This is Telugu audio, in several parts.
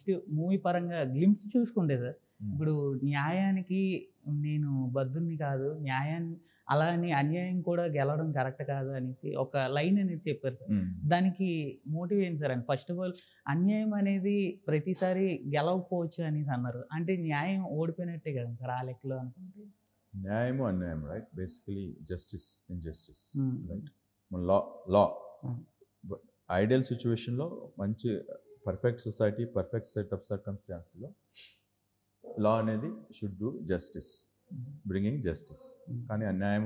నెక్స్ట్ మూవీ పరంగా గ్లింప్స్ చూసుకుంటే సార్, ఇప్పుడు న్యాయానికి నేను బద్ధుడిని కాదు, అలా అని అన్యాయం కూడా గెలవడం కరెక్ట్ కాదు అనేసి ఒక లైన్ అనేది చెప్పారు సార్. దానికి మోటివ్ ఏంటి సార్? అంటే ఫస్ట్ ఆఫ్ ఆల్ అన్యాయం అనేది ప్రతిసారి గెలవకపోవచ్చు అనేసి అన్నారు. అంటే న్యాయం ఓడిపోయినట్టే కదా సార్ ఆ లెక్కలో అనుకుంటే? న్యాయము అన్యాయం, right? Basically justice injustice, Hmm. Right? మన లా Hmm. ఐడియల్ సిచ్యువేషన్లో మంచి perfect society, perfect set of సర్కమ్స్టాన్స్లో లా అనేది should do justice, bringing justice. కానీ అన్యాయం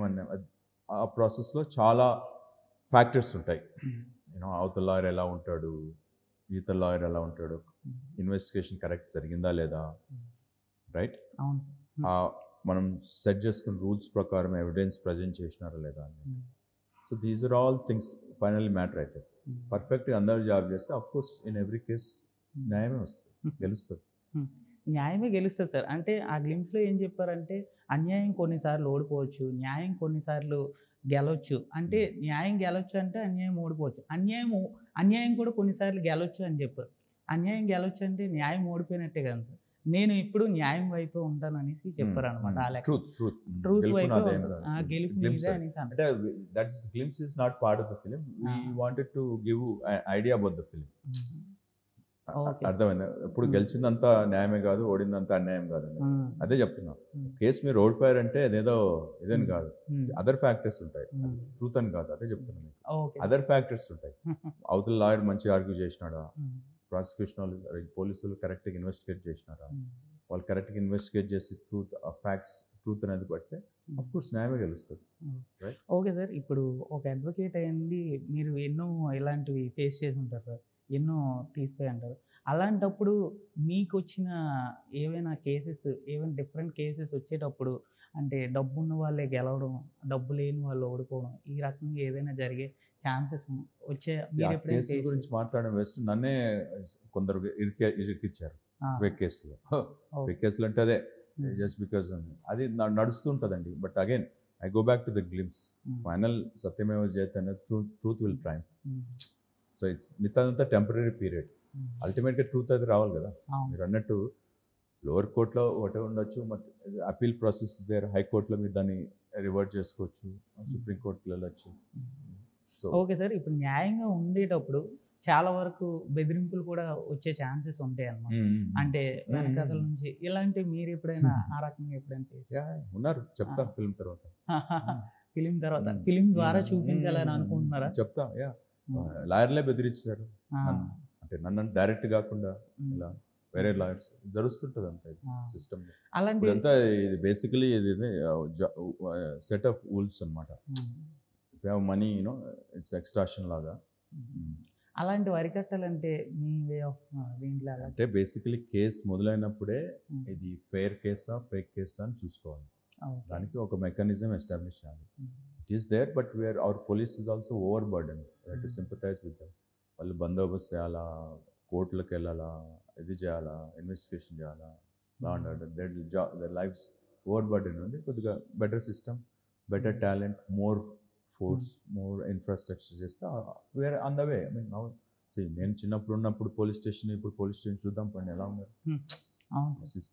ఆ ప్రాసెస్లో చాలా ఫ్యాక్టర్స్ ఉంటాయి. యూనో అవతల లాయర్ ఎలా ఉంటాడు, ఈతల లాయర్ ఎలా ఉంటాడు, ఇన్వెస్టిగేషన్ కరెక్ట్ జరిగిందా లేదా, రైట్? మనం సెట్ చేసుకున్న రూల్స్ ప్రకారం ఎవిడెన్స్ ప్రజెంట్ చేసినారా లేదా అని. So these are all things finally matter అవుతాయి. పర్ఫెక్ట్గా అందరూ జాబ్ చేస్తే of course in every case న్యాయమే వస్తుంది, గెలుస్తుంది. న్యాయమే గెలుస్తుంది సార్. అంటే ఆ గ్లింప్స్లో ఏం చెప్పారంటే అన్యాయం కొన్నిసార్లు ఓడిపోవచ్చు, న్యాయం కొన్నిసార్లు గెలవచ్చు. అంటే న్యాయం గెలవచ్చు అంటే అన్యాయం ఓడిపోవచ్చు, అన్యాయం కూడా కొన్నిసార్లు గెలవచ్చు అని చెప్పారు. అన్యాయం గెలవచ్చు అంటే న్యాయం ఓడిపోయినట్టే కదా సార్. నేను ఇప్పుడు న్యాయం వైపు ఉంటాను అనేసి చెప్పారు అనమాట. ట్రూత్ వైపు గెలుపు మీదే అనేసి అంటే that is glimpse is not part of the film. We wanted to give idea about the film. అర్థమైందా? ఇప్పుడు గెలిచిందంతా న్యాయమే కాదు, ఓడిందంతా అన్యాయం కాదు. అదే చెప్తున్నా. కేసు మీరు ఓడిపోయారంటే అదేదో ఇదని కాదు, అదర్ ఫ్యాక్టర్స్ ఉంటాయి. ట్రూత్ అని కాదు, అదే చెప్తున్నాను. అదర్ ఫ్యాక్టర్స్ ఉంటాయి. అవతల లాయర్ మంచి ఆర్గ్యూ చేసినాడా, ప్రాసిక్యూషన్ వాళ్ళు పోలీసులు కరెక్ట్గా ఇన్వెస్టిగేట్ చేసినారా, వాళ్ళు కరెక్ట్గా ఇన్వెస్టిగేట్ చేసి ట్రూత్ అనేది బట్టే ఆఫ్ కోర్స్ న్యాయమే గెలుస్తుంది. ఓకే సార్, ఇప్పుడు ఒక అడ్వకేట్ అయ్యింది, మీరు ఎన్నో ఇలాంటివి ఫేస్ చేసి ఉంటారు సార్, ఎన్నో తీసుకుని అంటారు. అలాంటప్పుడు మీకు వచ్చిన ఏవైనా డిఫరెంట్ కేసెస్ వచ్చేటప్పుడు అంటే డబ్బు ఉన్న వాళ్ళే గెలవడం, డబ్బు లేని వాళ్ళు ఓడిపోవడం, ఈ రకంగా ఏదైనా జరిగే ఛాన్సెస్ వచ్చే కేసు గురించి మాట్లాడడం వేస్ట్. నన్నే కొందరు ఇరికిచ్చారు ఫేక్ కేసులో. ఫేక్ కేసులు అంటే అదే జస్ట్ బికాజ్ అది నడుస్తుంటుందండి. But again I go back to the glimpse. Final సత్యమేవ జయతే అనేది truth will triumph. So it's మిగతాదంతా టెంపరీ పీరియడ్. అల్టిమేట్గా ట్రూత్ అది రావాలి కదా. మీరు అన్నట్టు లోవర్ కోర్టులో ఒకటే ఉండొచ్చు, అపీల్ ప్రాసెస్ దేర్, హైకోర్టులో మీరు దాన్ని రివర్ట్ చేసుకోవచ్చు, సుప్రీంకోర్టుకి వెళ్ళొచ్చు. సో ఓకే సార్, ఇప్పుడు న్యాయంగా ఉండేటప్పుడు చాలా వరకు బెదిరింపులు కూడా వచ్చే ఛాన్సెస్ ఉంటాయి అన్నమాట. అంటే వెనకాతల నుంచి ఇలాంటివి మీరు ఎప్పుడైనా ఆ రకంగా ఉన్నారు? చెప్తా ఫిల్మ్ తర్వాత. ఫిలిం ద్వారా చూపించాలని అనుకుంటున్నారా? చెప్తా. లాయర్లే బెదిరించారు అంటే నన్ను డైరెక్ట్ కాకుండా ఇలా వేరే లాయర్స్ జరుగుతుంటుంది అంతా సిస్టమ్. అలాంటి ఇది బేసికలీ ఇది సెట్ ఆఫ్ రూల్స్ అనమాట. If you have money, you know it's extraction లాగా. అలాంటివి అరికట్టాలంటే మీ వే ఆఫ్ దీంట్లో అంటే బేసికలీ కేసు మొదలైనప్పుడే ఇది ఫెయిర్ కేసా ఫేక్ కేసా అని చూసుకోవాలి. దానికి ఒక మెకానిజం ఎస్టాబ్లిష్ చేయాలి. It is there, but our police is also overburden. To sympathize with them. వాళ్ళు బందోబస్తు చేయాలా, కోర్టులకు వెళ్ళాలా, ఇది చేయాలా, ఇన్వెస్టిగేషన్ చేయాలా, law and order, their lives overburden ఉంది. కొద్దిగా better system, better talent, more force, more infrastructure చేస్తే వేరే on the way. I mean now నేను చిన్నప్పుడు ఉన్నప్పుడు పోలీస్ స్టేషన్, ఇప్పుడు పోలీస్ స్టేషన్ చూద్దాం పండి ఎలా ఉన్నారు.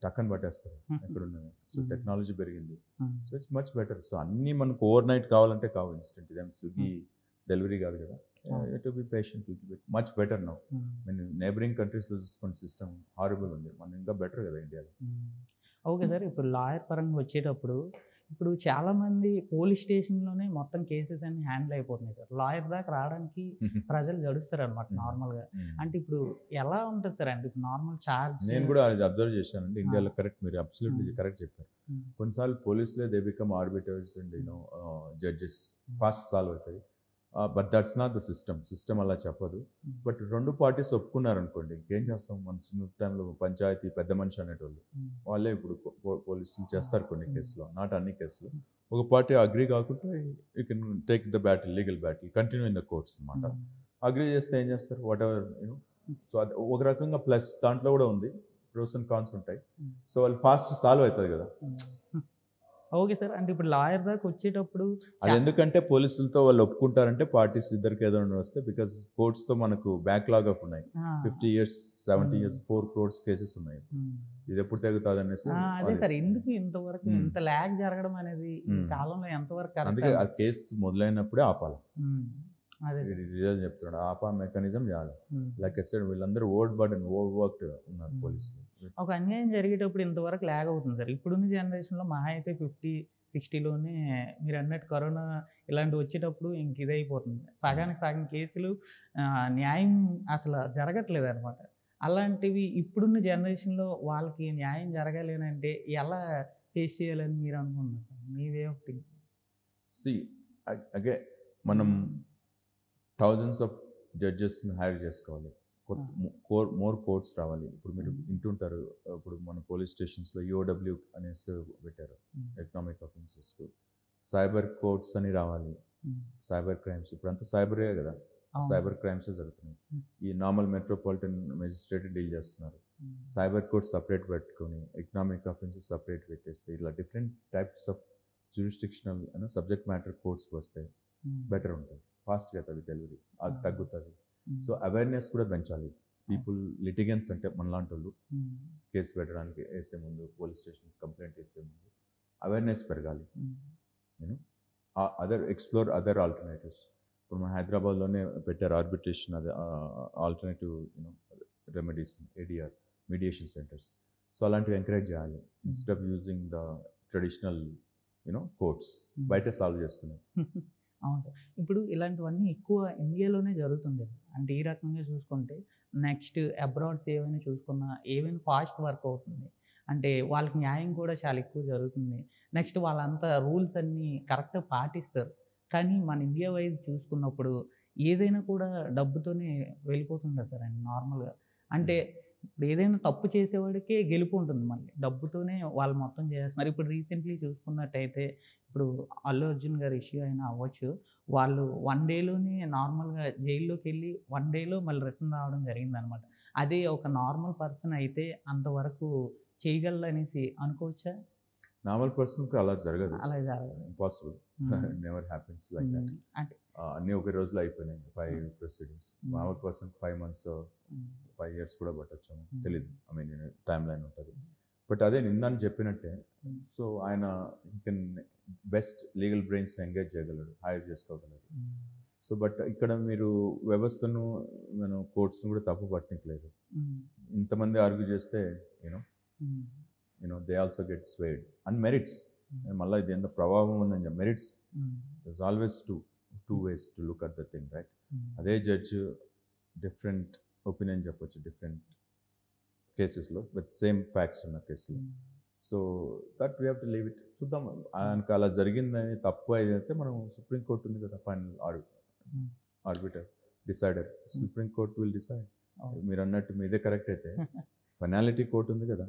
టక్కని పట్టేస్తారు ఎక్కడ ఉన్నది. సో టెక్నాలజీ పెరిగింది. So it's much better. So అన్నీ మనకు ఓవర్ నైట్ కావాలంటే కావు, ఇన్స్టెంట్. ఇదేం స్విగ్గీ డెలివరీ కాదు కదా. To be patient, much better now. నేను నేబరింగ్ కంట్రీస్లో చూసుకున్న సిస్టమ్ హారబుల్ ఉంది, మనం ఇంకా బెటర్ కదా ఇండియాలో. ఓకే సార్, ఇప్పుడు లాయర్ పరంగా వచ్చేటప్పుడు ఇప్పుడు చాలామంది పోలీస్ స్టేషన్లోనే మొత్తం కేసెస్ అన్ని హ్యాండిల్ అయిపోతున్నాయి సార్. లాయర్ దాకా రావడానికి ప్రజలు జడుస్తారు అనమాట నార్మల్గా. అంటే ఇప్పుడు ఎలా ఉంటుంది సార్? అంటే నార్మల్ చార్జ్ నేను కూడా అది అబ్జర్వ్ చేశానండి ఇండియాలో. కరెక్ట్, మీరు అబ్సల్యూట్లీ కరెక్ట్ చెప్పారు. కొన్నిసార్లు పోలీసులే they become arbiters and you know judges, fast solve అవుతాయి. But that's not the system అలా చెప్పదు. బట్ రెండు పార్టీస్ ఒప్పుకున్నారు అనుకోండి, ఇంకేం చేస్తాం. మన చిన్న టైంలో పంచాయతీ పెద్ద మనిషి అనేటోళ్ళు వాళ్ళే ఇప్పుడు పోలీసులు చేస్తారు కొన్ని కేసులో, నాట్ అన్ని కేసులు. ఒక పార్టీ అగ్రీ కాకుంటే you can take the battle, legal battle, continue in the courts అనమాట. అగ్రీ చేస్తే ఏం చేస్తారు, వాట్ ఎవర్ యూనో. సో అది ఒక రకంగా ప్లస్ దాంట్లో కూడా ఉంది, ప్రోస్ అండ్ కాన్స్ ఉంటాయి. సో వాళ్ళు ఫాస్ట్ సాల్వ్ అవుతుంది కదా. Okay sir. అంటే ఇప్పుడు లాయర్ దాకా వచ్చేటప్పుడు అది ఎందుకంటే పోలీసులతో వాళ్ళు ఒప్పుకుంటారంటే పార్టీస్ ఇద్దరికి ఏదైనా వస్తే, బికాజ్ కోర్ట్స్తో మనకు బ్యాక్లాగ్ ఆఫ్ ఉన్నాయి. ఆ! 50 years 70 years 4 crores కేసెస్ ఉన్నాయి. హ్మ్. ఇది ఎప్పుడు తెగుతుంది అనేసి అదే సార్. ఎందుకు ఇంతవరకు హ్మ్. ఇంత ల్యాగ్ జరగడం అనేది ఈ హ్మ్. కాలంలో ఎంతవరకు కరెక్ట్ అందుకే ఆ కేసు మొదలైనప్పుడే ఆపాలి. అదే సార్. ఇది రియల్ చెప్తున్నాడు, ఆపా మెకానిజం చేయాలి. హ్మ్. లైక్ ఐ సెడ్ వీళ్ళందరూ ఓవర్ బర్డెన్ ఓవర్ వర్క్డ్ ఉన్నారు Hmm. పోలీసులు. ఒక అన్యాయం జరిగేటప్పుడు ఇంతవరకు ల్యాగ్ అవుతుంది సార్. ఇప్పుడున్న జనరేషన్‌లో మహా అయితే 50, 60లోనే మీరన్నట్టు కరోనా ఇలాంటివి వచ్చేటప్పుడు ఇంక ఇదైపోతుంది. సగానికి సగం కేసులు న్యాయం అసలు జరగట్లేదనమాట. అలాంటివి ఇప్పుడున్న జనరేషన్‌లో వాళ్ళకి న్యాయం జరగాలి అనంటే ఎలా ఫేస్ చేయాలని మీరు అనుకుంటున్నారు సార్? మీ వే ఆఫ్ థింకింగ్. సి అగే మనం థౌజండ్స్ ఆఫ్ జడ్జెస్ని హైర్ చేసుకోవాలి. మోర్ కోర్ట్స్ రావాలి. ఇప్పుడు మీరు వింటుంటారు, ఇప్పుడు మన పోలీస్ స్టేషన్స్లో యూఓడబ్ల్యూ అనేసి పెట్టారు, ఎకనామిక్ అఫెన్సెస్కు. సైబర్ కోర్ట్స్ అని రావాలి. సైబర్ క్రైమ్స్ ఇప్పుడంతా సైబరే కదా, సైబర్ క్రైమ్స్ జరుగుతున్నాయి. ఈ నార్మల్ మెట్రోపాలిటన్ మెజిస్ట్రేట్ డీల్ చేస్తున్నారు. సైబర్ కోర్ట్ సపరేట్ పెట్టుకొని ఎకనామిక్ అఫెన్సెస్ సపరేట్ పెట్టేస్తే ఇలా different types of jurisdictional subject matter కోర్ట్స్కి వస్తే బెటర్ ఉంటుంది. ఫాస్ట్గా అవుతుంది డెలివరీ, అది తగ్గుతుంది. సో అవేర్నెస్ కూడా పెంచాలి. పీపుల్ లిటిగెన్స్ అంటే మనలాంటి వాళ్ళు కేసు పెట్టడానికి వేసే ముందు, పోలీస్ స్టేషన్ కంప్లైంట్ ఇచ్చే ముందు అవేర్నెస్ పెరగాలి. నేను ఎక్స్ప్లోర్ అదర్ ఆల్టర్నేటివ్స్. ఇప్పుడు మన హైదరాబాద్లోనే పెట్టారు ఆర్బిట్రేషన్, అదే alternative remedies, ADR mediation centres. So అలాంటివి ఎంకరేజ్ చేయాలి. Instead of using the traditional courts బయట సాల్వ్ చేసుకునేది. అవును సార్. ఇప్పుడు ఇలాంటివన్నీ ఎక్కువ ఇండియాలోనే జరుగుతుంది. అంటే ఈ రకంగా చూసుకుంటే నెక్స్ట్ అబ్రాడ్స్ ఏవైనా చూసుకున్నా ఏవైనా ఫాస్ట్ వర్క్ అవుతుంది. అంటే వాళ్ళకి న్యాయం కూడా చాలా ఎక్కువ జరుగుతుంది. నెక్స్ట్ వాళ్ళంతా రూల్స్ అన్నీ కరెక్ట్‌గా పాటిస్తారు. కానీ మన ఇండియా వైజ్ చూసుకున్నప్పుడు ఏదైనా కూడా డబ్బుతోనే వెళ్ళిపోతుంది సార్ అండి నార్మల్‌గా. అంటే ఇప్పుడు ఏదైనా తప్పు చేసేవాడికే గెలుపు ఉంటుంది మళ్ళీ. డబ్బుతోనే వాళ్ళు మొత్తం చేసేస్తున్నారు. ఇప్పుడు రీసెంట్‌లీ చూసుకున్నట్టయితే ఇప్పుడు అల్లు అర్జున్ గారి ఇష్యూ అయినా అవ్వచ్చు. వాళ్ళు 1 డేలోనే నార్మల్‌గా జైల్లోకెళ్ళి 1 డేలో మళ్ళీ రిటర్న్ రావడం జరిగిందనమాట. అదే ఒక నార్మల్ పర్సన్ అయితే అంతవరకు చేయగలడనేసి అనుకోవచ్చా? నార్మల్ పర్సన్కి అలా జరగదు. అలా జరగదు. Impossible. Never happens like that. అంటే అన్నీ ఒకే రోజులో అయిపోయినాయి 5 ప్రొసీడింగ్స్. మామూలు పర్సన్ 5 months 5 years కూడా పట్టొచ్చాము, తెలీదు. ఐ మీన్ టైం లైన్ ఉంటుంది. బట్ అదే నిందని చెప్పినట్టే, సో ఆయన కెన్ బెస్ట్ లీగల్ బ్రెయిన్స్ని ఎంగేజ్ చేయగలడు, హైర్ చేసుకోగలడు. సో బట్ ఇక్కడ మీరు వ్యవస్థను, మనం కోర్ట్స్ను కూడా తప్పు పట్టట్లేదు. ఇంతమంది ఆర్గ్యూ చేస్తే you know they also get swayed and merits. మళ్ళీ ఇది ఎంత ప్రభావం ఉందని చెప్పి merits. దర్స్ always two ways to look at the thing, right? అదే జడ్జ్ డిఫరెంట్ ఒపీనియన్ చెప్పొచ్చు డిఫరెంట్ కేసెస్లో, విత్ సేమ్ ఫ్యాక్ట్స్ ఉన్న కేసులో. So that we have to leave it. చూద్దాం, ఆయనకు అలా జరిగిందని తప్పు అయితే మనం సుప్రీంకోర్టు ఉంది కదా, final arbiter decider. Supreme Court will decide. మీరు అన్నట్టు మీదే కరెక్ట్ అయితే ఫైనాలిటీ కోర్టు ఉంది కదా,